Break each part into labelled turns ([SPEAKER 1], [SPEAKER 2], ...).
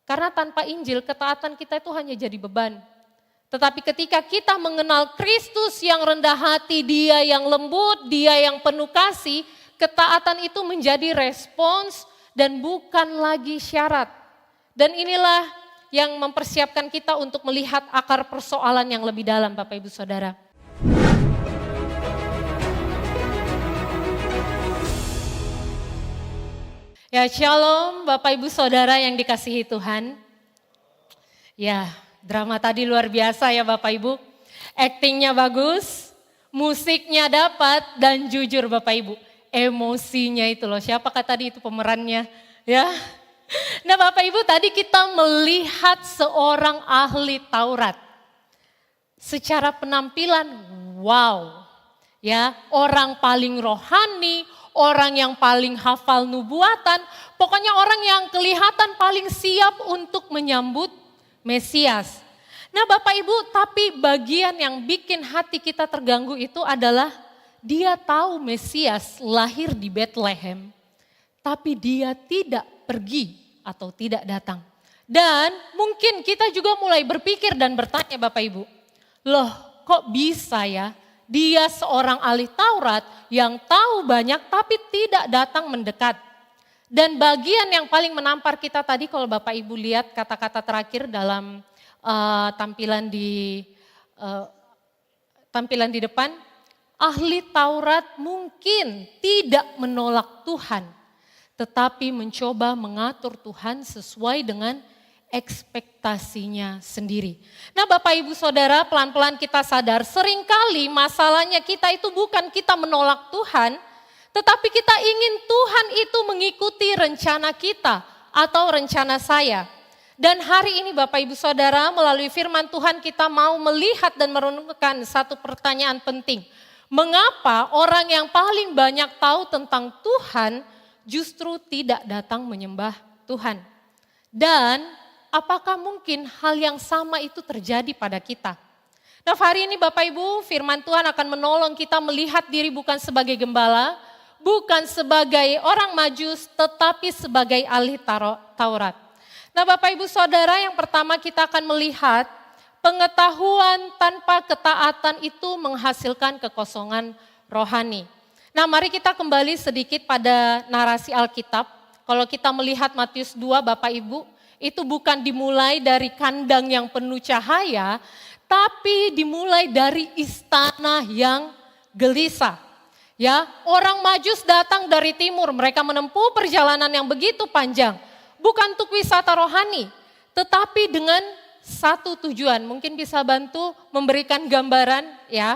[SPEAKER 1] Karena tanpa Injil ketaatan kita itu hanya jadi beban. Tetapi ketika kita mengenal Kristus yang rendah hati, Dia yang lembut, Dia yang penuh kasih, ketaatan itu menjadi respons dan bukan lagi syarat. Dan inilah yang mempersiapkan kita untuk melihat akar persoalan yang lebih dalam, Bapak Ibu Saudara. Ya, shalom Bapak Ibu Saudara yang dikasihi Tuhan. Ya, drama tadi luar biasa ya Bapak Ibu. Aktingnya bagus, musiknya dapat, dan jujur Bapak Ibu, emosinya itu loh. Siapakah tadi itu pemerannya? Ya. Nah Bapak Ibu, tadi kita melihat seorang ahli Taurat. Secara penampilan, wow. Ya, orang paling rohani, orang yang paling hafal nubuatan, pokoknya orang yang kelihatan paling siap untuk menyambut Mesias. Nah Bapak Ibu, tapi bagian yang bikin hati kita terganggu itu adalah dia tahu Mesias lahir di Bethlehem, tapi dia tidak pergi atau tidak datang. Dan mungkin kita juga mulai berpikir dan bertanya Bapak Ibu, loh kok bisa ya? Dia seorang ahli Taurat yang tahu banyak tapi tidak datang mendekat. Dan bagian yang paling menampar kita tadi kalau Bapak Ibu lihat kata-kata terakhir dalam tampilan di depan, ahli Taurat mungkin tidak menolak Tuhan, tetapi mencoba mengatur Tuhan sesuai dengan ekspektasinya sendiri. Nah Bapak Ibu Saudara, pelan-pelan kita sadar seringkali masalahnya kita itu bukan kita menolak Tuhan, tetapi kita ingin Tuhan itu mengikuti rencana kita atau rencana saya. Dan hari ini Bapak Ibu Saudara, melalui firman Tuhan kita mau melihat dan merenungkan satu pertanyaan penting. Mengapa orang yang paling banyak tahu tentang Tuhan justru tidak datang menyembah Tuhan? Dan apakah mungkin hal yang sama itu terjadi pada kita? Nah hari ini Bapak Ibu, firman Tuhan akan menolong kita melihat diri bukan sebagai gembala, bukan sebagai orang Majus, tetapi sebagai ahli Taurat. Nah Bapak Ibu Saudara, yang pertama kita akan melihat pengetahuan tanpa ketaatan itu menghasilkan kekosongan rohani. Nah mari kita kembali sedikit pada narasi Alkitab. Kalau kita melihat Matius 2 Bapak Ibu, itu bukan dimulai dari kandang yang penuh cahaya, tapi dimulai dari istana yang gelisah. Ya, orang Majus datang dari timur, mereka menempuh perjalanan yang begitu panjang. Bukan untuk wisata rohani, tetapi dengan satu tujuan. Mungkin bisa bantu memberikan gambaran ya.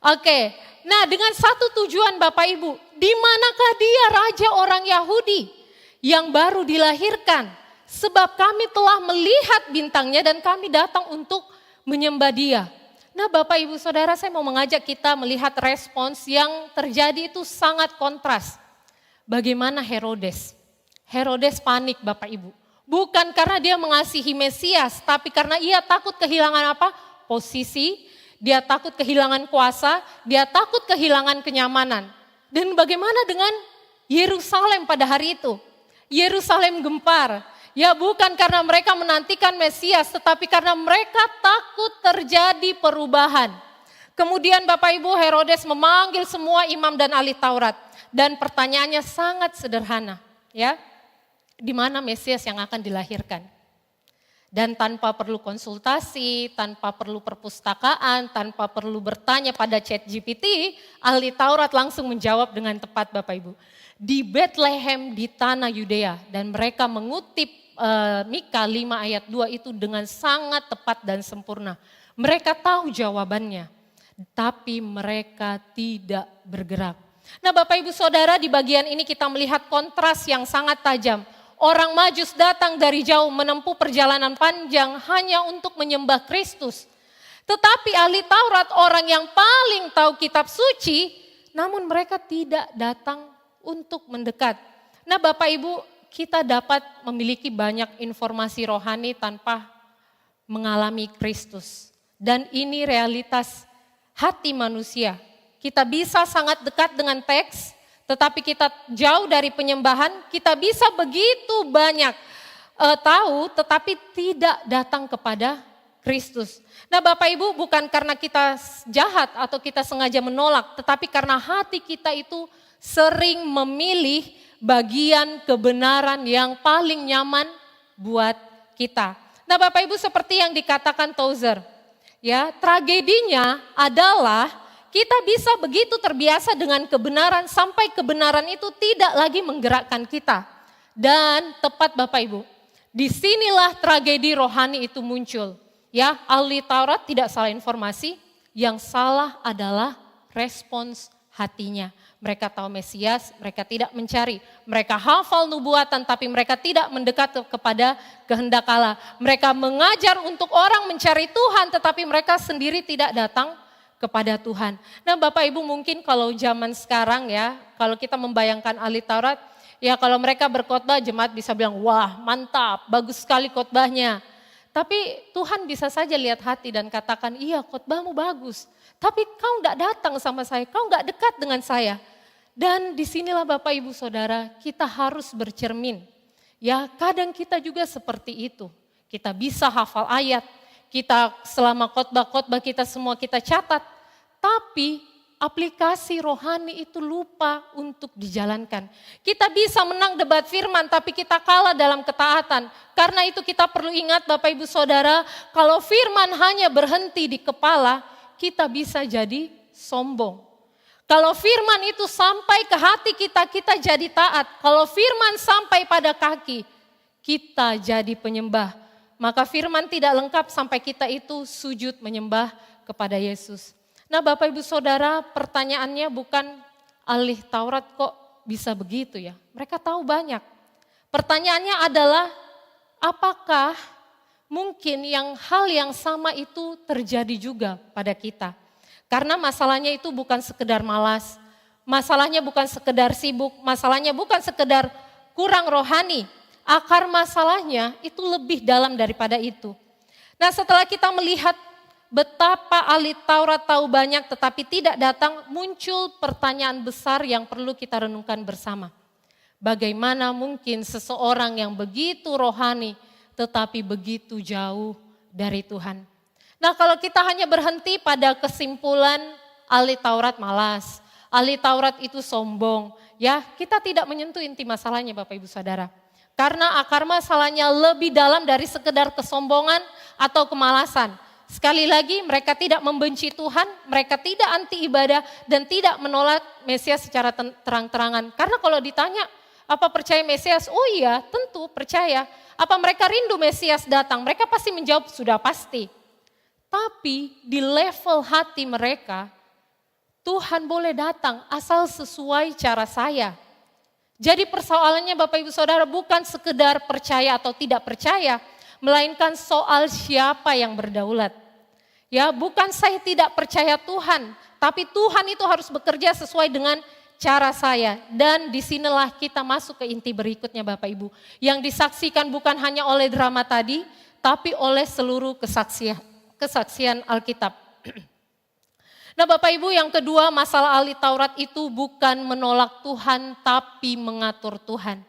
[SPEAKER 1] Oke, nah dengan satu tujuan Bapak Ibu, di manakah dia raja orang Yahudi yang baru dilahirkan? Sebab kami telah melihat bintangnya dan kami datang untuk menyembah dia. Nah Bapak Ibu Saudara, saya mau mengajak kita melihat respons yang terjadi itu sangat kontras. Bagaimana Herodes? Herodes panik Bapak Ibu. Bukan karena dia mengasihi Mesias, tapi karena ia takut kehilangan apa? Posisi, dia takut kehilangan kuasa, dia takut kehilangan kenyamanan. Dan bagaimana dengan Yerusalem pada hari itu? Yerusalem gempar. Ya bukan karena mereka menantikan Mesias, tetapi karena mereka takut terjadi perubahan. Kemudian Bapak Ibu, Herodes memanggil semua imam dan ahli Taurat. Dan pertanyaannya sangat sederhana. Ya, di mana Mesias yang akan dilahirkan? Dan tanpa perlu konsultasi, tanpa perlu perpustakaan, tanpa perlu bertanya pada ChatGPT, ahli Taurat langsung menjawab dengan tepat Bapak Ibu. Di Bethlehem di tanah Yudea, dan mereka mengutip Mika 5 ayat 2 itu dengan sangat tepat dan sempurna. Mereka tahu jawabannya, tapi mereka tidak bergerak. Nah Bapak Ibu Saudara, di bagian ini kita melihat kontras yang sangat tajam. Orang Majus datang dari jauh menempuh perjalanan panjang hanya untuk menyembah Kristus. Tetapi ahli Taurat, orang yang paling tahu kitab suci, namun mereka tidak datang untuk mendekat. Nah Bapak Ibu, kita dapat memiliki banyak informasi rohani tanpa mengalami Kristus. Dan ini realitas hati manusia. Kita bisa sangat dekat dengan teks, tetapi kita jauh dari penyembahan, kita bisa begitu banyak tahu tetapi tidak datang kepada Kristus. Nah Bapak Ibu, bukan karena kita jahat atau kita sengaja menolak, tetapi karena hati kita itu sering memilih bagian kebenaran yang paling nyaman buat kita. Nah Bapak Ibu, seperti yang dikatakan Tozer, ya, tragedinya adalah kita bisa begitu terbiasa dengan kebenaran sampai kebenaran itu tidak lagi menggerakkan kita. Dan tepat Bapak Ibu, disinilah tragedi rohani itu muncul. Ya, ahli Taurat tidak salah informasi, yang salah adalah respons hatinya. Mereka tahu Mesias, mereka tidak mencari. Mereka hafal nubuatan tapi mereka tidak mendekat kepada kehendak Allah. Mereka mengajar untuk orang mencari Tuhan tetapi mereka sendiri tidak datang kepada Tuhan. Nah Bapak Ibu, mungkin kalau zaman sekarang ya, kalau kita membayangkan ahli Taurat, ya kalau mereka berkhotbah jemaat bisa bilang, wah mantap, bagus sekali khotbahnya. Tapi Tuhan bisa saja lihat hati dan katakan, iya khotbahmu bagus. Tapi kau enggak datang sama saya, kau enggak dekat dengan saya. Dan disinilah Bapak Ibu Saudara, kita harus bercermin. Ya kadang kita juga seperti itu. Kita bisa hafal ayat, kita selama khotbah-khotbah kita semua kita catat. Tapi aplikasi rohani itu lupa untuk dijalankan. Kita bisa menang debat firman tapi kita kalah dalam ketaatan. Karena itu kita perlu ingat Bapak Ibu Saudara, kalau firman hanya berhenti di kepala, kita bisa jadi sombong. Kalau firman itu sampai ke hati kita, kita jadi taat. Kalau firman sampai pada kaki, kita jadi penyembah. Maka firman tidak lengkap sampai kita itu sujud menyembah kepada Yesus. Nah Bapak Ibu Saudara, pertanyaannya bukan ahli Taurat kok bisa begitu ya. Mereka tahu banyak. Pertanyaannya adalah apakah mungkin hal yang sama itu terjadi juga pada kita. Karena masalahnya itu bukan sekedar malas, masalahnya bukan sekedar sibuk, masalahnya bukan sekedar kurang rohani. Akar masalahnya itu lebih dalam daripada itu. Nah setelah kita melihat betapa ahli Taurat tahu banyak tetapi tidak datang, muncul pertanyaan besar yang perlu kita renungkan bersama. Bagaimana mungkin seseorang yang begitu rohani tetapi begitu jauh dari Tuhan? Nah kalau kita hanya berhenti pada kesimpulan ahli Taurat malas, ahli Taurat itu sombong, ya kita tidak menyentuh inti masalahnya Bapak Ibu Saudara. Karena akar masalahnya lebih dalam dari sekedar kesombongan atau kemalasan. Sekali lagi mereka tidak membenci Tuhan, mereka tidak anti ibadah dan tidak menolak Mesias secara terang-terangan. Karena kalau ditanya, apa percaya Mesias? Oh iya tentu percaya. Apa mereka rindu Mesias datang? Mereka pasti menjawab sudah pasti. Tapi di level hati mereka, Tuhan boleh datang asal sesuai cara saya. Jadi persoalannya Bapak Ibu Saudara bukan sekedar percaya atau tidak percaya, melainkan soal siapa yang berdaulat. Ya, bukan saya tidak percaya Tuhan, tapi Tuhan itu harus bekerja sesuai dengan cara saya. Dan disinilah kita masuk ke inti berikutnya Bapak Ibu. Yang disaksikan bukan hanya oleh drama tadi, tapi oleh seluruh kesaksian Alkitab. Nah Bapak Ibu, yang kedua, masalah ahli Taurat itu bukan menolak Tuhan tapi mengatur Tuhan.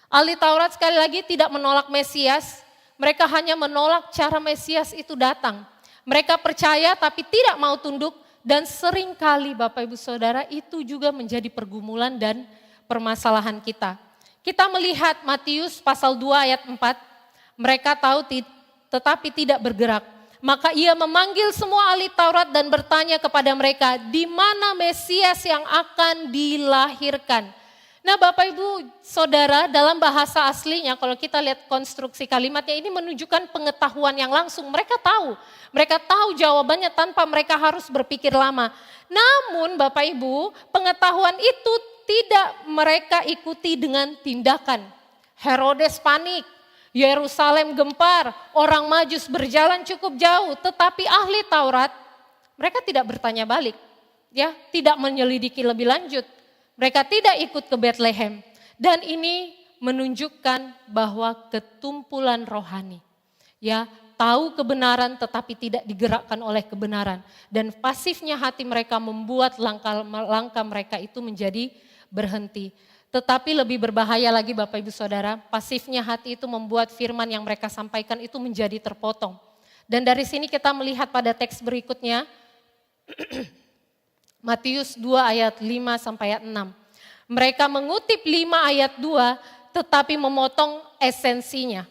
[SPEAKER 1] Ahli Taurat sekali lagi tidak menolak Mesias, mereka hanya menolak cara Mesias itu datang. Mereka percaya tapi tidak mau tunduk dan seringkali Bapak Ibu Saudara itu juga menjadi pergumulan dan permasalahan kita. Kita melihat Matius pasal 2 ayat 4, mereka tahu tetapi tidak bergerak. Maka ia memanggil semua ahli Taurat dan bertanya kepada mereka, di mana Mesias yang akan dilahirkan? Nah Bapak Ibu Saudara, dalam bahasa aslinya kalau kita lihat konstruksi kalimatnya ini menunjukkan pengetahuan yang langsung. Mereka tahu jawabannya tanpa mereka harus berpikir lama. Namun Bapak Ibu, pengetahuan itu tidak mereka ikuti dengan tindakan. Herodes panik, Yerusalem gempar, orang Majus berjalan cukup jauh, tetapi ahli Taurat mereka tidak bertanya balik, ya, tidak menyelidiki lebih lanjut. Mereka tidak ikut ke Bethlehem. Dan ini menunjukkan bahwa ketumpulan rohani. Ya, tahu kebenaran tetapi tidak digerakkan oleh kebenaran. Dan pasifnya hati mereka membuat langkah mereka itu menjadi berhenti. Tetapi lebih berbahaya lagi Bapak Ibu Saudara, pasifnya hati itu membuat firman yang mereka sampaikan itu menjadi terpotong. Dan dari sini kita melihat pada teks berikutnya, Matius 2 ayat 5 sampai ayat 6. Mereka mengutip 5 ayat 2 tetapi memotong esensinya.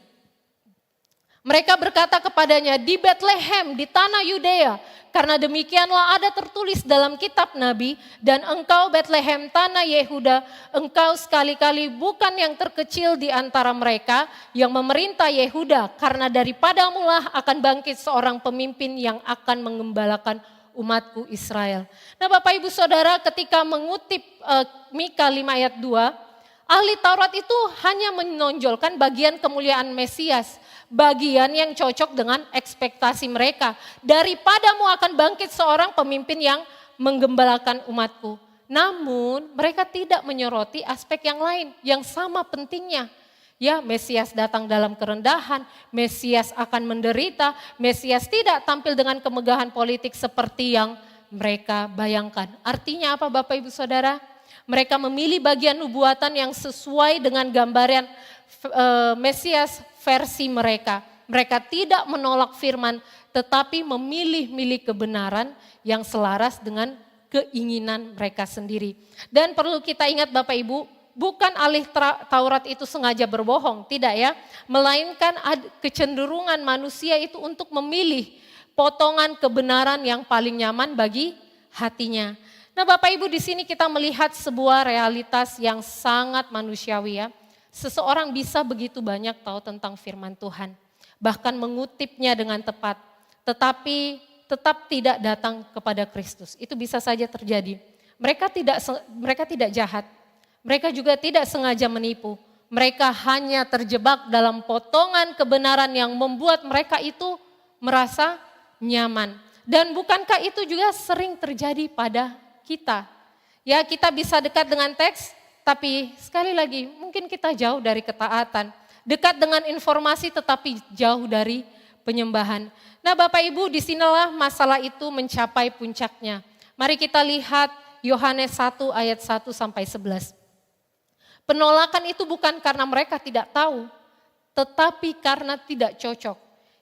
[SPEAKER 1] Mereka berkata kepadanya, di Bethlehem, di tanah Yudea, karena demikianlah ada tertulis dalam kitab Nabi, dan engkau Bethlehem, tanah Yehuda, engkau sekali-kali bukan yang terkecil di antara mereka yang memerintah Yehuda, karena daripadamulah akan bangkit seorang pemimpin yang akan mengembalakan umatku Israel. Nah Bapak Ibu Saudara, ketika mengutip Mika 5 ayat 2, ahli Taurat itu hanya menonjolkan bagian kemuliaan Mesias, bagian yang cocok dengan ekspektasi mereka. Daripadamu akan bangkit seorang pemimpin yang menggembalakan umatku. Namun mereka tidak menyoroti aspek yang lain yang sama pentingnya. Ya, Mesias datang dalam kerendahan, Mesias akan menderita, Mesias tidak tampil dengan kemegahan politik seperti yang mereka bayangkan. Artinya apa Bapak Ibu Saudara? Mereka memilih bagian nubuatan yang sesuai dengan gambaran Mesias versi mereka. Mereka tidak menolak firman, tetapi memilih-milih kebenaran yang selaras dengan keinginan mereka sendiri. Dan perlu kita ingat Bapak Ibu, bukan ahli Taurat itu sengaja berbohong, tidak ya. Melainkan kecenderungan manusia itu untuk memilih potongan kebenaran yang paling nyaman bagi hatinya. Nah Bapak Ibu, di sini kita melihat sebuah realitas yang sangat manusiawi ya. Seseorang bisa begitu banyak tahu tentang firman Tuhan, bahkan mengutipnya dengan tepat, tetapi tetap tidak datang kepada Kristus. Itu bisa saja terjadi. Mereka tidak jahat, mereka juga tidak sengaja menipu. Mereka hanya terjebak dalam potongan kebenaran yang membuat mereka itu merasa nyaman. Dan bukankah itu juga sering terjadi pada kita? Ya, kita bisa dekat dengan teks, tapi sekali lagi mungkin kita jauh dari ketaatan. Dekat dengan informasi tetapi jauh dari penyembahan. Nah Bapak Ibu, disinilah masalah itu mencapai puncaknya. Mari kita lihat Yohanes 1 ayat 1 sampai 11. Penolakan itu bukan karena mereka tidak tahu, tetapi karena tidak cocok.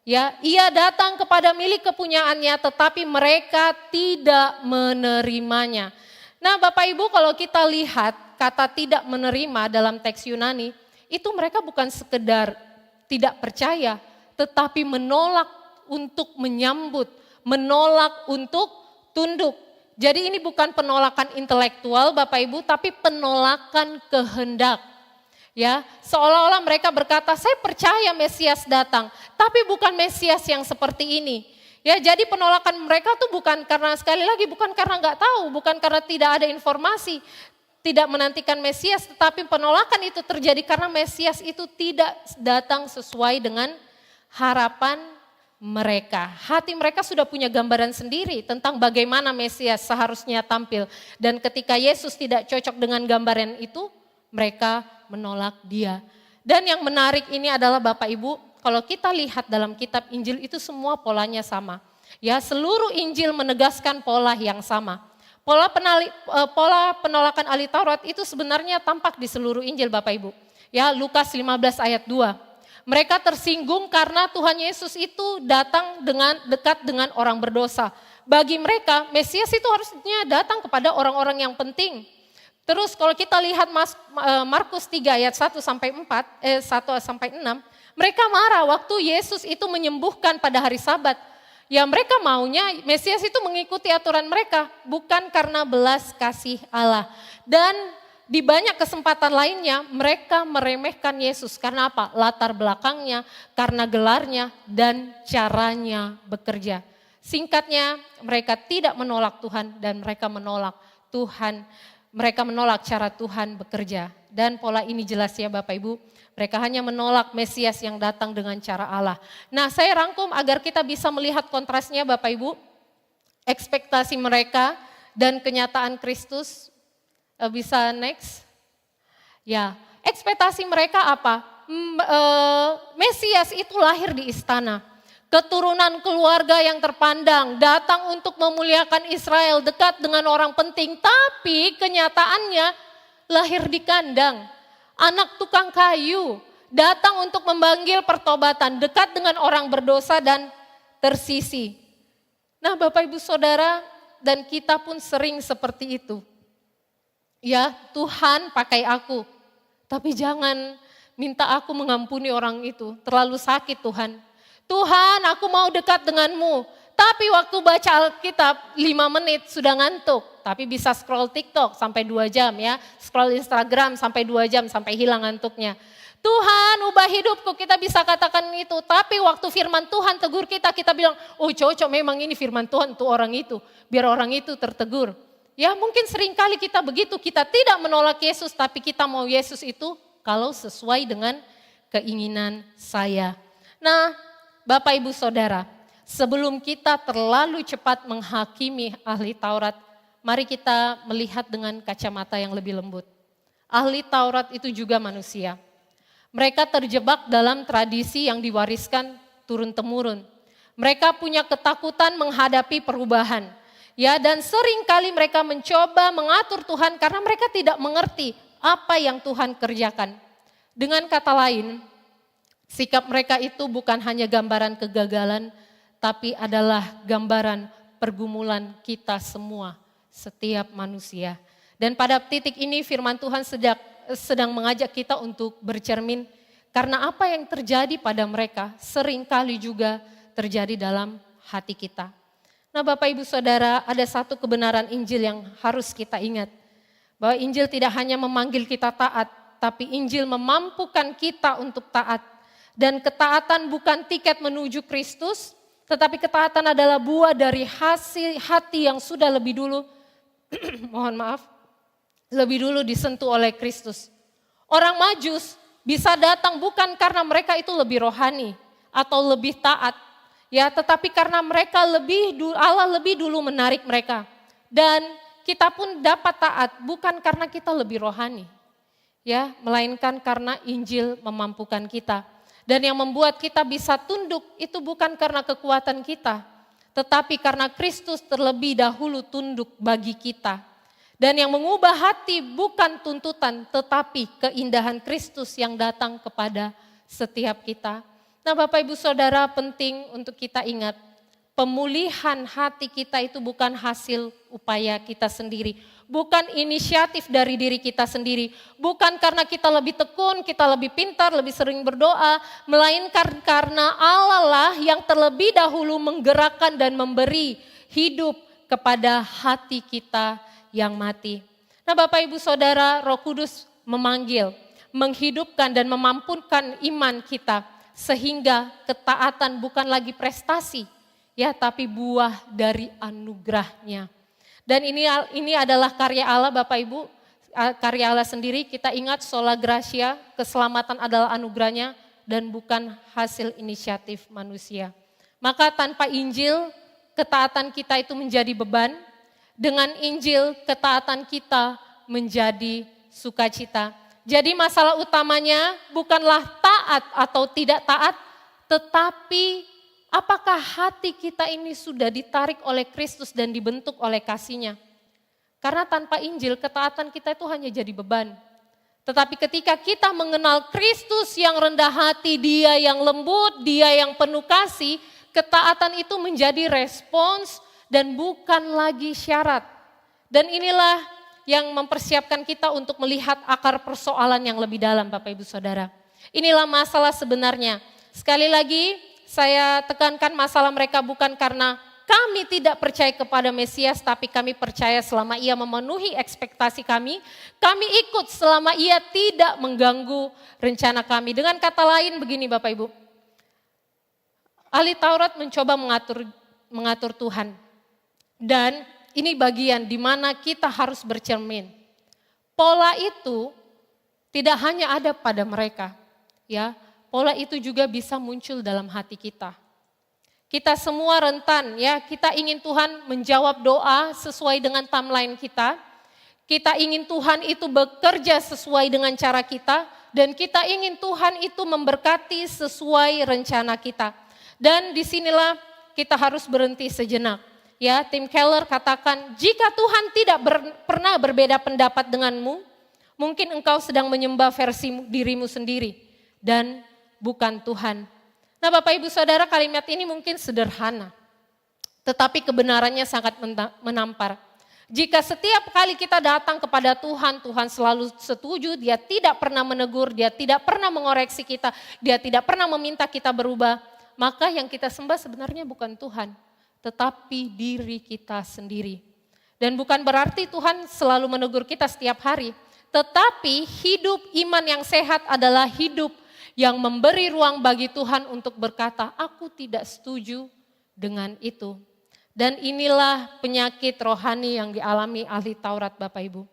[SPEAKER 1] Ya, ia datang kepada milik kepunyaannya tetapi mereka tidak menerimanya. Nah Bapak Ibu, kalau kita lihat kata tidak menerima dalam teks Yunani, itu mereka bukan sekedar tidak percaya, tetapi menolak untuk menyambut, menolak untuk tunduk. Jadi ini bukan penolakan intelektual Bapak Ibu, tapi penolakan kehendak. Ya, seolah-olah mereka berkata, saya percaya Mesias datang, tapi bukan Mesias yang seperti ini. Ya, jadi penolakan mereka tuh bukan karena, sekali lagi, bukan karena nggak tahu, bukan karena tidak ada informasi, tidak menantikan Mesias, tetapi penolakan itu terjadi karena Mesias itu tidak datang sesuai dengan harapan mereka. Hati mereka sudah punya gambaran sendiri tentang bagaimana Mesias seharusnya tampil. Dan ketika Yesus tidak cocok dengan gambaran itu, mereka menolak dia. Dan yang menarik ini adalah Bapak Ibu, kalau kita lihat dalam kitab Injil itu semua polanya sama. Ya, seluruh Injil menegaskan pola yang sama. Pola penolakan ahli Taurat itu sebenarnya tampak di seluruh Injil Bapak Ibu. Ya, Lukas 15 ayat 2. Mereka tersinggung karena Tuhan Yesus itu datang dekat dengan orang berdosa. Bagi mereka, Mesias itu harusnya datang kepada orang-orang yang penting. Terus kalau kita lihat Markus 3 ayat 1 sampai 6, mereka marah waktu Yesus itu menyembuhkan pada hari Sabat. Ya mereka maunya Mesias itu mengikuti aturan mereka, bukan karena belas kasih Allah. Dan di banyak kesempatan lainnya mereka meremehkan Yesus karena apa? Latar belakangnya, karena gelarnya dan caranya bekerja. Singkatnya mereka tidak menolak Tuhan dan mereka menolak Tuhan. Mereka menolak cara Tuhan bekerja. Dan pola ini jelas ya Bapak Ibu. Mereka hanya menolak Mesias yang datang dengan cara Allah. Nah saya rangkum agar kita bisa melihat kontrasnya Bapak Ibu. Ekspektasi mereka dan kenyataan Kristus. Bisa next. Ya, ekspektasi mereka apa? Mesias itu lahir di istana. Keturunan keluarga yang terpandang, datang untuk memuliakan Israel, dekat dengan orang penting. Tapi kenyataannya lahir di kandang, anak tukang kayu, datang untuk memanggil pertobatan, dekat dengan orang berdosa dan tersisi. Nah Bapak Ibu Saudara, dan kita pun sering seperti itu. Ya, Tuhan pakai aku, tapi jangan minta aku mengampuni orang itu, terlalu sakit Tuhan. Tuhan, aku mau dekat denganmu, tapi waktu baca Alkitab 5 menit sudah ngantuk, tapi bisa scroll TikTok sampai 2 jam ya, scroll Instagram sampai 2 jam sampai hilang ngantuknya. Tuhan ubah hidupku, kita bisa katakan itu, tapi waktu firman Tuhan tegur kita, kita bilang, oh cocok memang ini firman Tuhan untuk orang itu, biar orang itu tertegur. Ya mungkin seringkali kita begitu, kita tidak menolak Yesus, tapi kita mau Yesus itu kalau sesuai dengan keinginan saya. Nah Bapak Ibu Saudara, sebelum kita terlalu cepat menghakimi ahli Taurat, mari kita melihat dengan kacamata yang lebih lembut. Ahli Taurat itu juga manusia. Mereka terjebak dalam tradisi yang diwariskan turun-temurun. Mereka punya ketakutan menghadapi perubahan. Ya, dan seringkali mereka mencoba mengatur Tuhan karena mereka tidak mengerti apa yang Tuhan kerjakan. Dengan kata lain, sikap mereka itu bukan hanya gambaran kegagalan, tapi adalah gambaran pergumulan kita semua, setiap manusia. Dan pada titik ini firman Tuhan sedang mengajak kita untuk bercermin, karena apa yang terjadi pada mereka seringkali juga terjadi dalam hati kita. Nah Bapak Ibu Saudara, ada satu kebenaran Injil yang harus kita ingat, bahwa Injil tidak hanya memanggil kita taat, tapi Injil memampukan kita untuk taat. Dan ketaatan bukan tiket menuju Kristus, tetapi ketaatan adalah buah dari hasil hati yang sudah lebih dulu, lebih dulu disentuh oleh Kristus. Orang Majus bisa datang bukan karena mereka itu lebih rohani atau lebih taat, ya, tetapi karena Allah lebih dulu menarik mereka. Dan kita pun dapat taat bukan karena kita lebih rohani, ya, melainkan karena Injil memampukan kita. Dan yang membuat kita bisa tunduk itu bukan karena kekuatan kita, tetapi karena Kristus terlebih dahulu tunduk bagi kita. Dan yang mengubah hati bukan tuntutan, tetapi keindahan Kristus yang datang kepada setiap kita. Nah Bapak Ibu Saudara, penting untuk kita ingat, pemulihan hati kita itu bukan hasil upaya kita sendiri. Bukan inisiatif dari diri kita sendiri. Bukan karena kita lebih tekun, kita lebih pintar, lebih sering berdoa. Melainkan karena Allah lah yang terlebih dahulu menggerakkan dan memberi hidup kepada hati kita yang mati. Nah Bapak Ibu Saudara, Roh Kudus memanggil, menghidupkan dan memampukan iman kita. Sehingga ketaatan bukan lagi prestasi, ya, tapi buah dari anugerahnya. Dan ini adalah karya Allah Bapak Ibu, karya Allah sendiri. Kita ingat sola gratia, keselamatan adalah anugerahnya dan bukan hasil inisiatif manusia. Maka tanpa Injil, ketaatan kita itu menjadi beban. Dengan Injil, ketaatan kita menjadi sukacita. Jadi masalah utamanya bukanlah taat atau tidak taat, tetapi apakah hati kita ini sudah ditarik oleh Kristus dan dibentuk oleh kasih-Nya? Karena tanpa Injil, ketaatan kita itu hanya jadi beban. Tetapi ketika kita mengenal Kristus yang rendah hati, Dia yang lembut, Dia yang penuh kasih, ketaatan itu menjadi respons dan bukan lagi syarat. Dan inilah yang mempersiapkan kita untuk melihat akar persoalan yang lebih dalam Bapak Ibu Saudara. Inilah masalah sebenarnya. Sekali lagi saya tekankan, masalah mereka bukan karena kami tidak percaya kepada Mesias, tapi kami percaya selama Ia memenuhi ekspektasi kami ikut selama Ia tidak mengganggu rencana kami. Dengan kata lain begini Bapak Ibu, ahli Taurat mencoba mengatur Tuhan. Dan ini bagian di mana kita harus bercermin. Pola itu tidak hanya ada pada mereka, ya. Pola itu juga bisa muncul dalam hati kita. Kita semua rentan, ya. Kita ingin Tuhan menjawab doa sesuai dengan timeline kita. Kita ingin Tuhan itu bekerja sesuai dengan cara kita, dan kita ingin Tuhan itu memberkati sesuai rencana kita. Dan disinilah kita harus berhenti sejenak. Ya, Tim Keller katakan, jika Tuhan tidak pernah berbeda pendapat denganmu, Mungkin engkau sedang menyembah versi dirimu sendiri dan bukan Tuhan. Nah Bapak Ibu Saudara, kalimat ini mungkin sederhana, tetapi kebenarannya sangat menampar. Jika setiap kali kita datang kepada Tuhan, Tuhan selalu setuju, Dia tidak pernah menegur, Dia tidak pernah mengoreksi kita, Dia tidak pernah meminta kita berubah, maka yang kita sembah sebenarnya bukan Tuhan, tetapi diri kita sendiri. Dan bukan berarti Tuhan selalu menegur kita setiap hari, tetapi hidup iman yang sehat adalah hidup yang memberi ruang bagi Tuhan untuk berkata, aku tidak setuju dengan itu. Dan inilah penyakit rohani yang dialami ahli Taurat Bapak Ibu.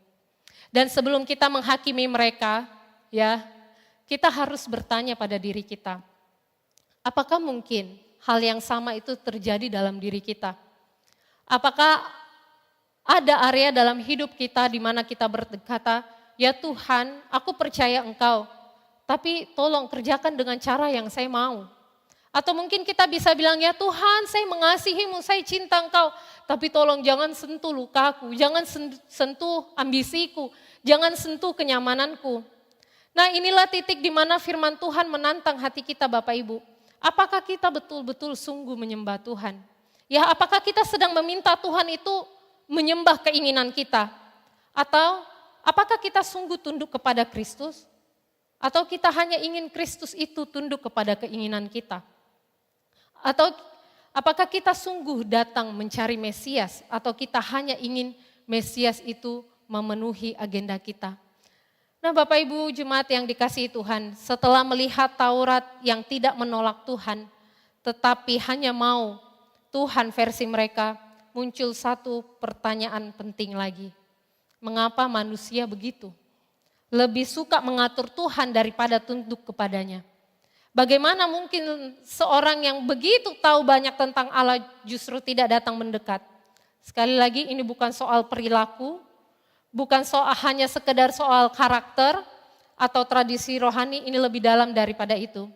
[SPEAKER 1] Dan sebelum kita menghakimi mereka, ya, kita harus bertanya pada diri kita, apakah mungkin hal yang sama itu terjadi dalam diri kita? Apakah ada area dalam hidup kita di mana kita berkata, ya Tuhan, aku percaya Engkau, tapi tolong kerjakan dengan cara yang saya mau. Atau mungkin kita bisa bilang, ya Tuhan, saya mengasihimu, saya cinta Engkau, tapi tolong jangan sentuh lukaku, jangan sentuh ambisiku, jangan sentuh kenyamananku. Nah inilah titik di mana firman Tuhan menantang hati kita Bapak Ibu. Apakah kita betul-betul sungguh menyembah Tuhan? Ya apakah kita sedang meminta Tuhan itu menyembah keinginan kita? Atau apakah kita sungguh tunduk kepada Kristus? Atau kita hanya ingin Kristus itu tunduk kepada keinginan kita? Atau apakah kita sungguh datang mencari Mesias atau kita hanya ingin Mesias itu memenuhi agenda kita? Nah Bapak Ibu jemaat yang dikasihi Tuhan, setelah melihat Taurat yang tidak menolak Tuhan, tetapi hanya mau Tuhan versi mereka, muncul satu pertanyaan penting lagi. Mengapa manusia begitu? Lebih suka mengatur Tuhan daripada tunduk kepadanya. Bagaimana mungkin seorang yang begitu tahu banyak tentang Allah justru tidak datang mendekat? Sekali lagi ini bukan soal perilaku, bukan hanya sekedar soal karakter atau tradisi rohani, ini lebih dalam daripada itu.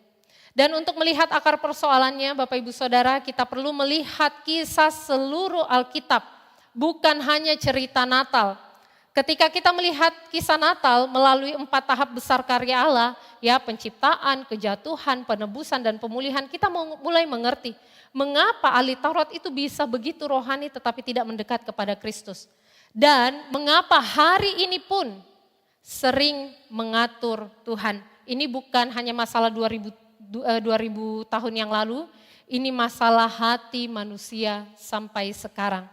[SPEAKER 1] Dan untuk melihat akar persoalannya Bapak Ibu Saudara, kita perlu melihat kisah seluruh Alkitab, bukan hanya cerita Natal. Ketika kita melihat kisah Natal melalui 4 tahap besar karya Allah, ya penciptaan, kejatuhan, penebusan, dan pemulihan, kita mulai mengerti mengapa ahli Taurat itu bisa begitu rohani tetapi tidak mendekat kepada Kristus. Dan mengapa hari ini pun sering mengatur Tuhan. Ini bukan hanya masalah 2000 tahun yang lalu, ini masalah hati manusia sampai sekarang.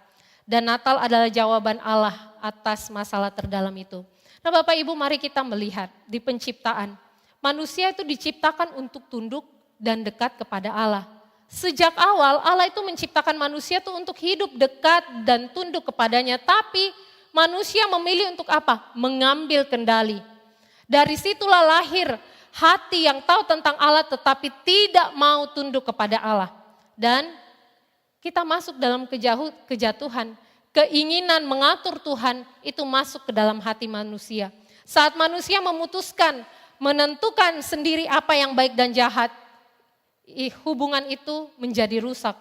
[SPEAKER 1] Dan Natal adalah jawaban Allah atas masalah terdalam itu. Nah Bapak Ibu mari kita melihat di penciptaan. Manusia itu diciptakan untuk tunduk dan dekat kepada Allah. Sejak awal Allah itu menciptakan manusia itu untuk hidup dekat dan tunduk kepadanya. Tapi manusia memilih untuk apa? Mengambil kendali. Dari situlah lahir hati yang tahu tentang Allah tetapi tidak mau tunduk kepada Allah. Dan kita masuk dalam kejatuhan, keinginan mengatur Tuhan itu masuk ke dalam hati manusia. Saat manusia memutuskan, menentukan sendiri apa yang baik dan jahat, hubungan itu menjadi rusak.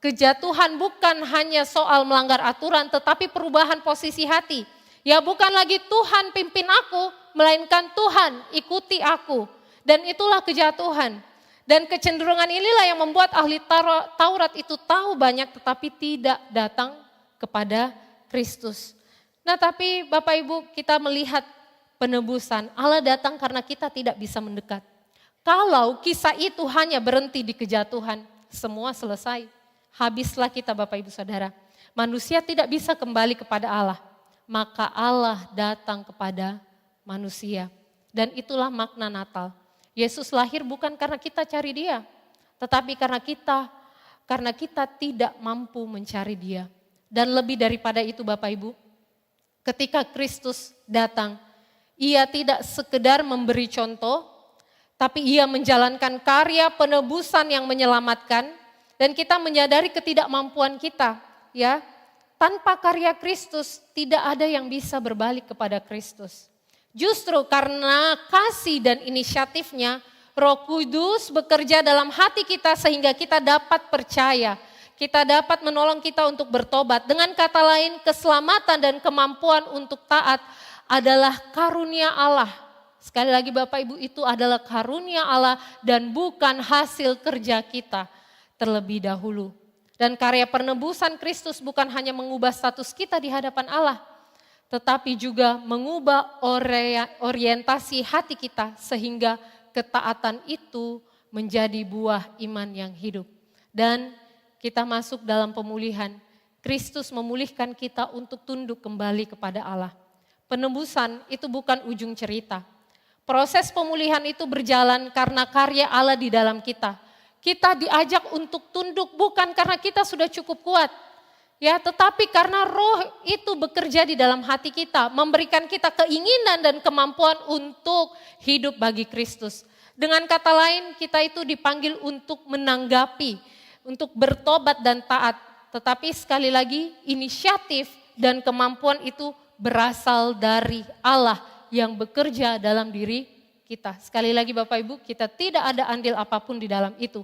[SPEAKER 1] Kejatuhan bukan hanya soal melanggar aturan tetapi perubahan posisi hati. Ya bukan lagi Tuhan pimpin aku, melainkan Tuhan ikuti aku. Dan itulah kejatuhan. Dan kecenderungan inilah yang membuat ahli Taurat itu tahu banyak tetapi tidak datang kepada Kristus. Nah tapi Bapak Ibu kita melihat penebusan. Allah datang karena kita tidak bisa mendekat. Kalau kisah itu hanya berhenti di kejatuhan, semua selesai. Habislah kita Bapak Ibu Saudara. Manusia tidak bisa kembali kepada Allah. Maka Allah datang kepada manusia. Dan itulah makna Natal. Yesus lahir bukan karena kita cari Dia, tetapi karena kita tidak mampu mencari Dia. Dan lebih daripada itu Bapak Ibu, ketika Kristus datang, Ia tidak sekedar memberi contoh, tapi Ia menjalankan karya penebusan yang menyelamatkan, dan kita menyadari ketidakmampuan kita, ya. Tanpa karya Kristus tidak ada yang bisa berbalik kepada Kristus. Justru karena kasih dan inisiatifnya, Roh Kudus bekerja dalam hati kita sehingga kita dapat percaya. Kita dapat menolong kita untuk bertobat. Dengan kata lain, keselamatan dan kemampuan untuk taat adalah karunia Allah. Sekali lagi Bapak Ibu, itu adalah karunia Allah dan bukan hasil kerja kita terlebih dahulu. Dan karya penebusan Kristus bukan hanya mengubah status kita di hadapan Allah, tetapi juga mengubah orientasi hati kita sehingga ketaatan itu menjadi buah iman yang hidup. Dan kita masuk dalam pemulihan. Kristus memulihkan kita untuk tunduk kembali kepada Allah. Penebusan itu bukan ujung cerita. Proses pemulihan itu berjalan karena karya Allah di dalam kita. Kita diajak untuk tunduk bukan karena kita sudah cukup kuat. Ya, tetapi karena Roh itu bekerja di dalam hati kita, memberikan kita keinginan dan kemampuan untuk hidup bagi Kristus. Dengan kata lain, kita itu dipanggil untuk menanggapi, untuk bertobat dan taat. Tetapi sekali lagi, inisiatif dan kemampuan itu berasal dari Allah yang bekerja dalam diri kita. Sekali lagi Bapak Ibu, kita tidak ada andil apapun di dalam itu.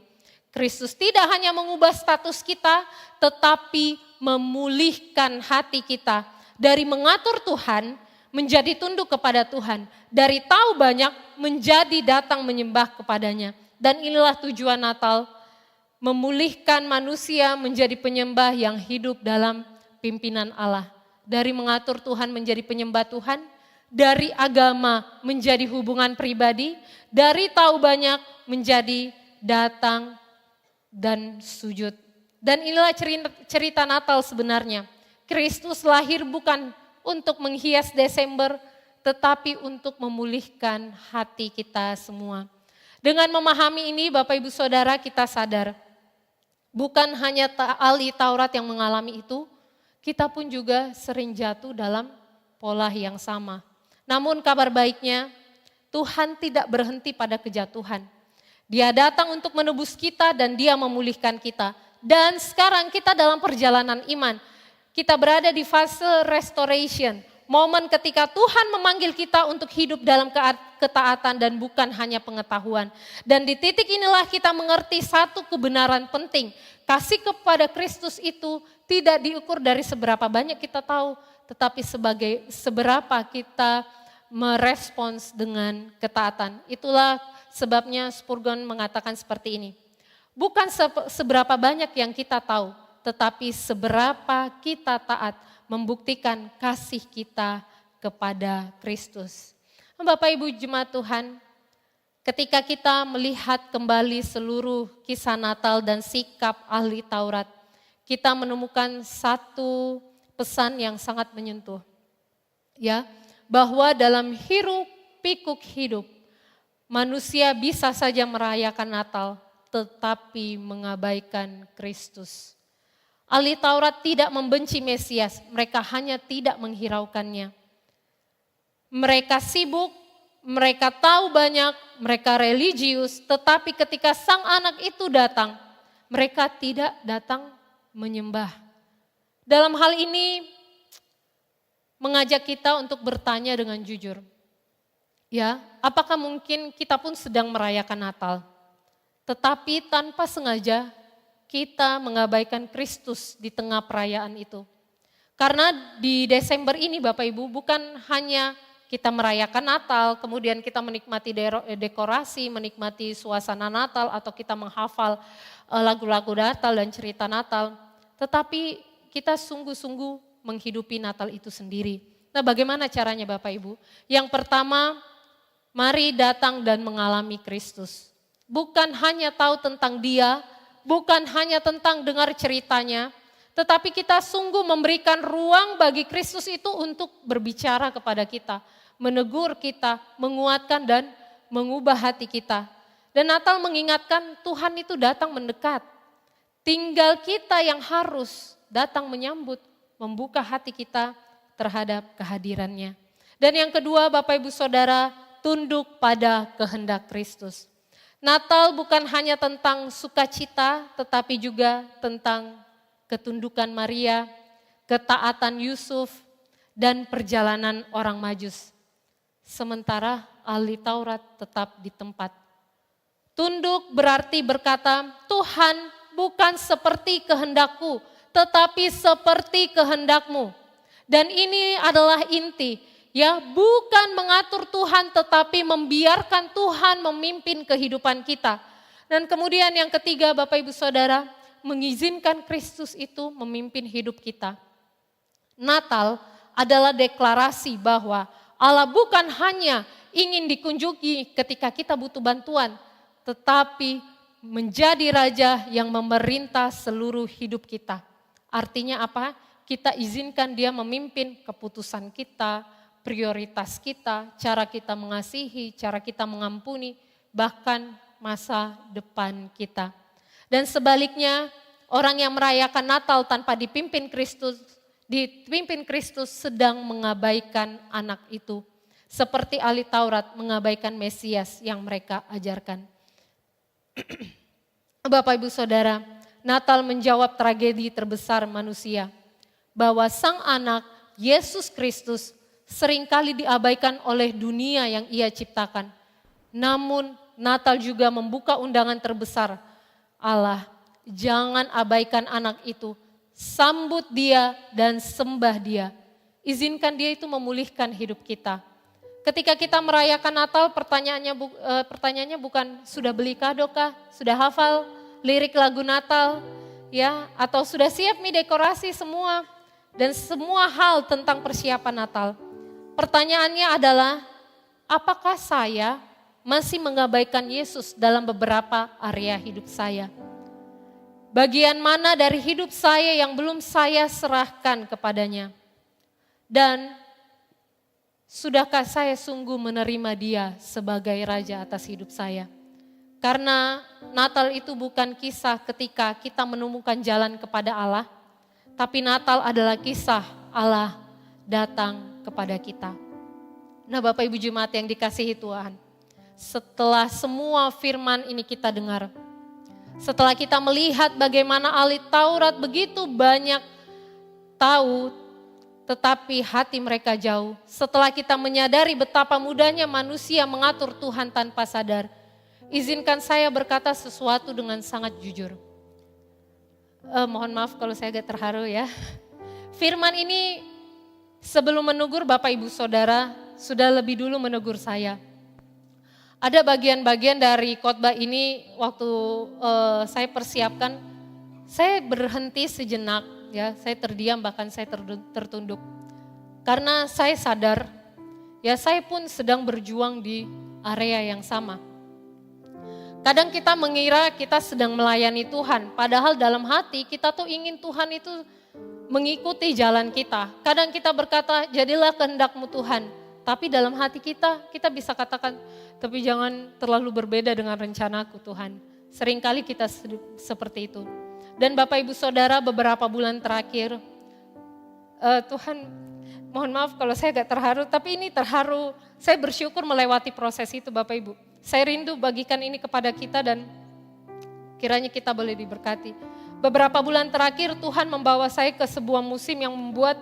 [SPEAKER 1] Kristus tidak hanya mengubah status kita, tetapi memulihkan hati kita dari mengatur Tuhan menjadi tunduk kepada Tuhan, dari tahu banyak menjadi datang menyembah kepadanya. Dan inilah tujuan Natal, memulihkan manusia menjadi penyembah yang hidup dalam pimpinan Allah. Dari mengatur Tuhan menjadi penyembah Tuhan, dari agama menjadi hubungan pribadi, dari tahu banyak menjadi datang dan sujud. Dan inilah cerita Natal sebenarnya. Kristus lahir bukan untuk menghias Desember, tetapi untuk memulihkan hati kita semua. Dengan memahami ini Bapak Ibu Saudara, kita sadar bukan hanya ahli Taurat yang mengalami itu, kita pun juga sering jatuh dalam pola yang sama. Namun kabar baiknya, Tuhan tidak berhenti pada kejatuhan. Dia datang untuk menebus kita dan Dia memulihkan kita. Dan sekarang kita dalam perjalanan iman. Kita berada di fase restoration, momen ketika Tuhan memanggil kita untuk hidup dalam ketaatan dan bukan hanya pengetahuan. Dan di titik inilah kita mengerti satu kebenaran penting. Kasih kepada Kristus itu tidak diukur dari seberapa banyak kita tahu, tetapi seberapa kita merespons dengan ketaatan. Itulah sebabnya Spurgeon mengatakan seperti ini. Bukan seberapa banyak yang kita tahu, tetapi seberapa kita taat membuktikan kasih kita kepada Kristus. Bapak Ibu Jemaat Tuhan, ketika kita melihat kembali seluruh kisah Natal dan sikap ahli Taurat, kita menemukan satu pesan yang sangat menyentuh. Ya, bahwa dalam hiruk pikuk hidup, manusia bisa saja merayakan Natal, tetapi mengabaikan Kristus. Ahli Taurat tidak membenci Mesias, mereka hanya tidak menghiraukannya. Mereka sibuk, mereka tahu banyak, mereka religius, tetapi ketika sang anak itu datang, mereka tidak datang menyembah. Dalam hal ini mengajak kita untuk bertanya dengan jujur. Ya, apakah mungkin kita pun sedang merayakan Natal, tetapi tanpa sengaja kita mengabaikan Kristus di tengah perayaan itu. Karena di Desember ini Bapak Ibu bukan hanya kita merayakan Natal, kemudian kita menikmati dekorasi, menikmati suasana Natal atau kita menghafal lagu-lagu Natal dan cerita Natal. Tetapi kita sungguh-sungguh menghidupi Natal itu sendiri. Nah, bagaimana caranya Bapak Ibu? Yang pertama, mari datang dan mengalami Kristus. Bukan hanya tahu tentang Dia, bukan hanya tentang dengar ceritanya, tetapi kita sungguh memberikan ruang bagi Kristus itu untuk berbicara kepada kita, menegur kita, menguatkan dan mengubah hati kita. Dan Natal mengingatkan Tuhan itu datang mendekat. Tinggal kita yang harus datang menyambut, membuka hati kita terhadap kehadirannya. Dan yang kedua Bapak Ibu Saudara, tunduk pada kehendak Kristus. Natal bukan hanya tentang sukacita, tetapi juga tentang ketundukan Maria, ketaatan Yusuf, dan perjalanan orang Majus. Sementara ahli Taurat tetap di tempat. Tunduk berarti berkata, Tuhan bukan seperti kehendakku, tetapi seperti kehendakmu. Dan ini adalah inti Ya, bukan mengatur Tuhan tetapi membiarkan Tuhan memimpin kehidupan kita. Dan kemudian yang ketiga Bapak Ibu Saudara, mengizinkan Kristus itu memimpin hidup kita. Natal adalah deklarasi bahwa Allah bukan hanya ingin dikunjungi ketika kita butuh bantuan, tetapi menjadi Raja yang memerintah seluruh hidup kita. Artinya apa? Kita izinkan Dia memimpin keputusan kita, prioritas kita, cara kita mengasihi, cara kita mengampuni, bahkan masa depan kita. Dan sebaliknya, orang yang merayakan Natal tanpa dipimpin Kristus sedang mengabaikan anak itu. Seperti ahli Taurat mengabaikan Mesias yang mereka ajarkan. Bapak Ibu Saudara, Natal menjawab tragedi terbesar manusia. Bahwa sang anak Yesus Kristus seringkali diabaikan oleh dunia yang Ia ciptakan. Namun Natal juga membuka undangan terbesar Allah. Jangan abaikan anak itu, sambut Dia dan sembah Dia. Izinkan Dia itu memulihkan hidup kita. Ketika kita merayakan Natal, pertanyaannya bukan sudah beli kado kah, sudah hafal lirik lagu Natal, ya, atau sudah siap nih dekorasi semua dan semua hal tentang persiapan Natal. Pertanyaannya adalah, apakah saya masih mengabaikan Yesus dalam beberapa area hidup saya? Bagian mana dari hidup saya yang belum saya serahkan kepadanya? Dan sudahkah saya sungguh menerima Dia sebagai Raja atas hidup saya? Karena Natal itu bukan kisah ketika kita menemukan jalan kepada Allah, tapi Natal adalah kisah Allah datang kepada kita. Nah Bapak Ibu Jemaat yang dikasihi Tuhan, setelah semua firman ini kita dengar, setelah kita melihat bagaimana ahli Taurat begitu banyak tahu, tetapi hati mereka jauh. Setelah kita menyadari betapa mudahnya manusia mengatur Tuhan tanpa sadar, izinkan saya berkata sesuatu dengan sangat jujur. Mohon maaf kalau saya agak terharu ya. Firman ini sebelum menegur Bapak Ibu Saudara, sudah lebih dulu menegur saya. Ada bagian-bagian dari khotbah ini waktu saya persiapkan, saya berhenti sejenak. Ya, saya terdiam bahkan saya tertunduk. Karena saya sadar, ya saya pun sedang berjuang di area yang sama. Kadang kita mengira kita sedang melayani Tuhan, padahal dalam hati kita tuh ingin Tuhan itu mengikuti jalan kita. Kadang kita berkata, jadilah kehendak-Mu Tuhan. Tapi dalam hati kita bisa katakan, tapi jangan terlalu berbeda dengan rencanaku Tuhan. Seringkali kita seperti itu. Dan Bapak Ibu Saudara beberapa bulan terakhir, Tuhan mohon maaf kalau saya agak terharu, tapi ini terharu, saya bersyukur melewati proses itu Bapak Ibu. Saya rindu bagikan ini kepada kita dan kiranya kita boleh diberkati. Beberapa bulan terakhir Tuhan membawa saya ke sebuah musim yang membuat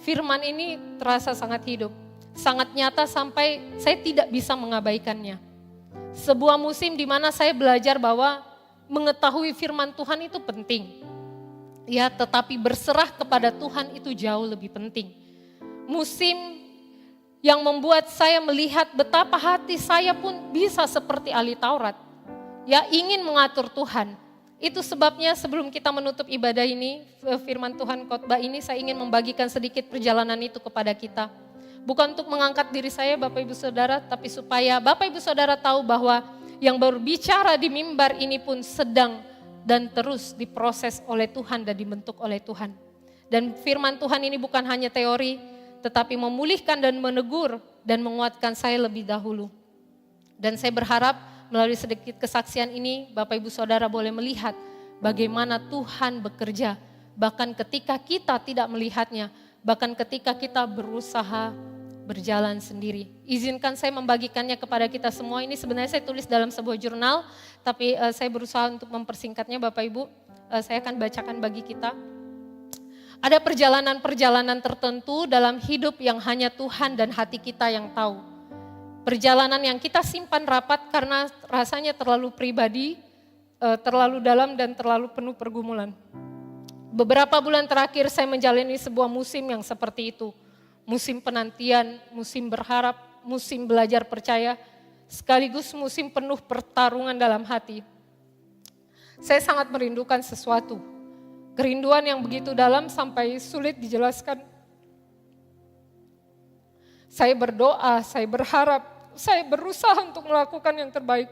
[SPEAKER 1] firman ini terasa sangat hidup. Sangat nyata sampai saya tidak bisa mengabaikannya. Sebuah musim di mana saya belajar bahwa mengetahui firman Tuhan itu penting. Ya, tetapi berserah kepada Tuhan itu jauh lebih penting. Musim yang membuat saya melihat betapa hati saya pun bisa seperti ahli Taurat. Ya, ingin mengatur Tuhan. Itu sebabnya sebelum kita menutup ibadah ini, firman Tuhan khotbah ini, saya ingin membagikan sedikit perjalanan itu kepada kita. Bukan untuk mengangkat diri saya Bapak Ibu Saudara, tapi supaya Bapak Ibu Saudara tahu bahwa yang berbicara di mimbar ini pun sedang dan terus diproses oleh Tuhan dan dibentuk oleh Tuhan. Dan firman Tuhan ini bukan hanya teori, tetapi memulihkan dan menegur dan menguatkan saya lebih dahulu. Dan saya berharap melalui sedikit kesaksian ini, Bapak Ibu Saudara boleh melihat bagaimana Tuhan bekerja. Bahkan ketika kita tidak melihatnya, bahkan ketika kita berusaha berjalan sendiri. Izinkan saya membagikannya kepada kita semua. Ini sebenarnya saya tulis dalam sebuah jurnal, tapi saya berusaha untuk mempersingkatnya Bapak Ibu. Saya akan bacakan bagi kita. Ada perjalanan-perjalanan tertentu dalam hidup yang hanya Tuhan dan hati kita yang tahu. Perjalanan yang kita simpan rapat karena rasanya terlalu pribadi, terlalu dalam dan terlalu penuh pergumulan. Beberapa bulan terakhir saya menjalani sebuah musim yang seperti itu. musim penantian, musim berharap, musim belajar percaya, sekaligus musim penuh pertarungan dalam hati. Saya sangat merindukan sesuatu, kerinduan yang begitu dalam sampai sulit dijelaskan. Saya berdoa, saya berharap, saya berusaha untuk melakukan yang terbaik.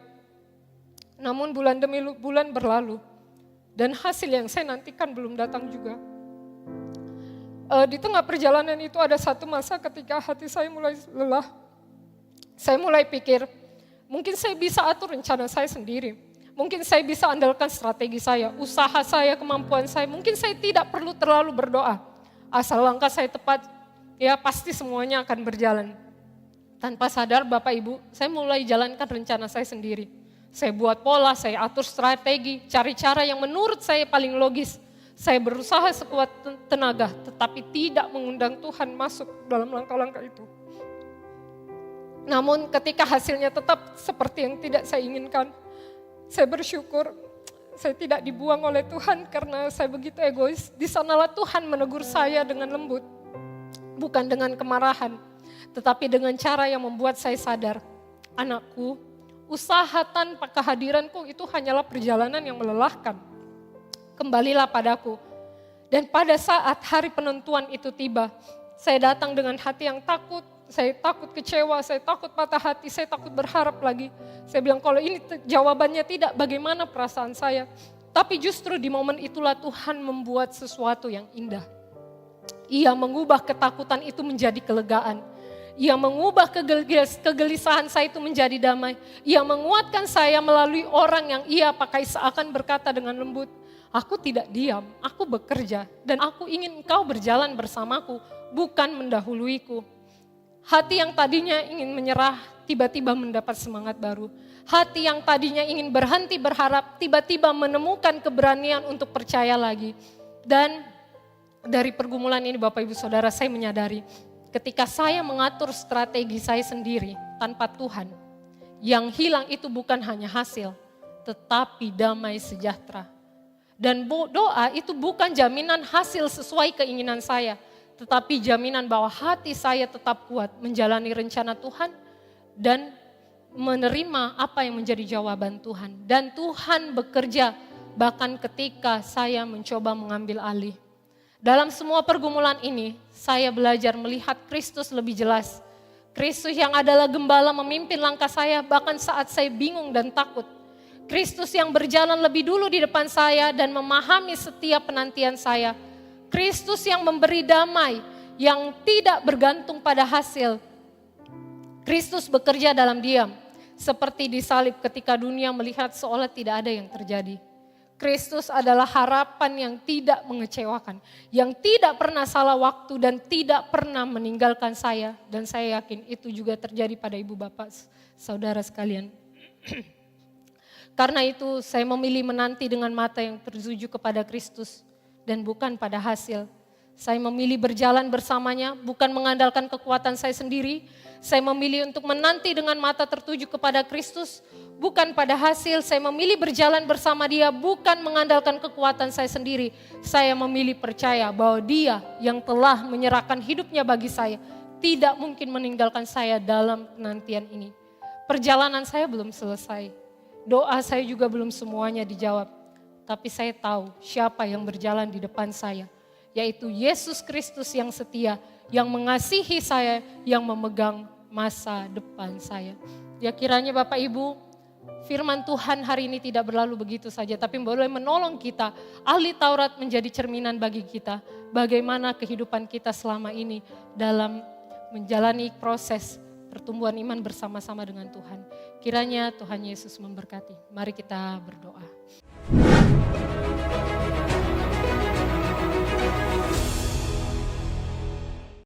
[SPEAKER 1] Namun bulan demi bulan berlalu, dan hasil yang saya nantikan belum datang juga. Di tengah perjalanan itu ada satu masa ketika hati saya mulai lelah. Saya mulai pikir, mungkin saya bisa atur rencana saya sendiri. Mungkin saya bisa andalkan strategi saya, usaha saya, kemampuan saya. Mungkin saya tidak perlu terlalu berdoa. Asal langkah saya tepat, ya pasti semuanya akan berjalan. Tanpa sadar Bapak Ibu, saya mulai jalankan rencana saya sendiri. Saya buat pola, saya atur strategi, cari cara yang menurut saya paling logis. Saya berusaha sekuat tenaga, tetapi tidak mengundang Tuhan masuk dalam langkah-langkah itu. Namun ketika hasilnya tetap seperti yang tidak saya inginkan, saya bersyukur saya tidak dibuang oleh Tuhan karena saya begitu egois. Di sanalah Tuhan menegur saya dengan lembut, bukan dengan kemarahan, tetapi dengan cara yang membuat saya sadar, anakku, usaha tanpa kehadiranku itu hanyalah perjalanan yang melelahkan. Kembalilah padaku. Dan pada saat hari penentuan itu tiba, saya datang dengan hati yang takut, saya takut kecewa, saya takut patah hati, saya takut berharap lagi. Saya bilang kalau ini jawabannya tidak, bagaimana perasaan saya? Tapi justru di momen itulah Tuhan membuat sesuatu yang indah. Ia mengubah ketakutan itu menjadi kelegaan. Ia mengubah kegelisahan saya itu menjadi damai. Ia menguatkan saya melalui orang yang ia pakai seakan berkata dengan lembut, aku tidak diam, aku bekerja dan aku ingin engkau berjalan bersamaku, bukan mendahuluiku. Hati yang tadinya ingin menyerah, tiba-tiba mendapat semangat baru. Hati yang tadinya ingin berhenti berharap, tiba-tiba menemukan keberanian untuk percaya lagi. Dan dari pergumulan ini Bapak Ibu Saudara, saya menyadari ketika saya mengatur strategi saya sendiri tanpa Tuhan, yang hilang itu bukan hanya hasil, tetapi damai sejahtera. Dan doa itu bukan jaminan hasil sesuai keinginan saya, tetapi jaminan bahwa hati saya tetap kuat menjalani rencana Tuhan dan menerima apa yang menjadi jawaban Tuhan. Dan Tuhan bekerja bahkan ketika saya mencoba mengambil alih. Dalam semua pergumulan ini, saya belajar melihat Kristus lebih jelas. Kristus yang adalah gembala memimpin langkah saya bahkan saat saya bingung dan takut. Kristus yang berjalan lebih dulu di depan saya dan memahami setiap penantian saya. Kristus yang memberi damai yang tidak bergantung pada hasil. Kristus bekerja dalam diam, seperti disalib ketika dunia melihat seolah tidak ada yang terjadi. Kristus adalah harapan yang tidak mengecewakan, yang tidak pernah salah waktu dan tidak pernah meninggalkan saya. Dan saya yakin itu juga terjadi pada ibu bapak saudara sekalian. Karena itu saya memilih menanti dengan mata yang tertuju kepada Kristus dan bukan pada hasil. Saya memilih berjalan bersamanya bukan mengandalkan kekuatan saya sendiri. Saya memilih untuk menanti dengan mata tertuju kepada Kristus bukan pada hasil. Saya memilih berjalan bersama Dia bukan mengandalkan kekuatan saya sendiri. Saya memilih percaya bahwa Dia yang telah menyerahkan hidupnya bagi saya tidak mungkin meninggalkan saya dalam penantian ini. Perjalanan saya belum selesai. Doa saya juga belum semuanya dijawab. Tapi saya tahu siapa yang berjalan di depan saya. Yaitu Yesus Kristus yang setia, yang mengasihi saya, yang memegang masa depan saya. Ya kiranya Bapak Ibu, firman Tuhan hari ini tidak berlalu begitu saja. Tapi boleh menolong kita, ahli Taurat menjadi cerminan bagi kita. Bagaimana kehidupan kita selama ini dalam menjalani proses pertumbuhan iman bersama-sama dengan Tuhan. Kiranya Tuhan Yesus memberkati. Mari kita berdoa.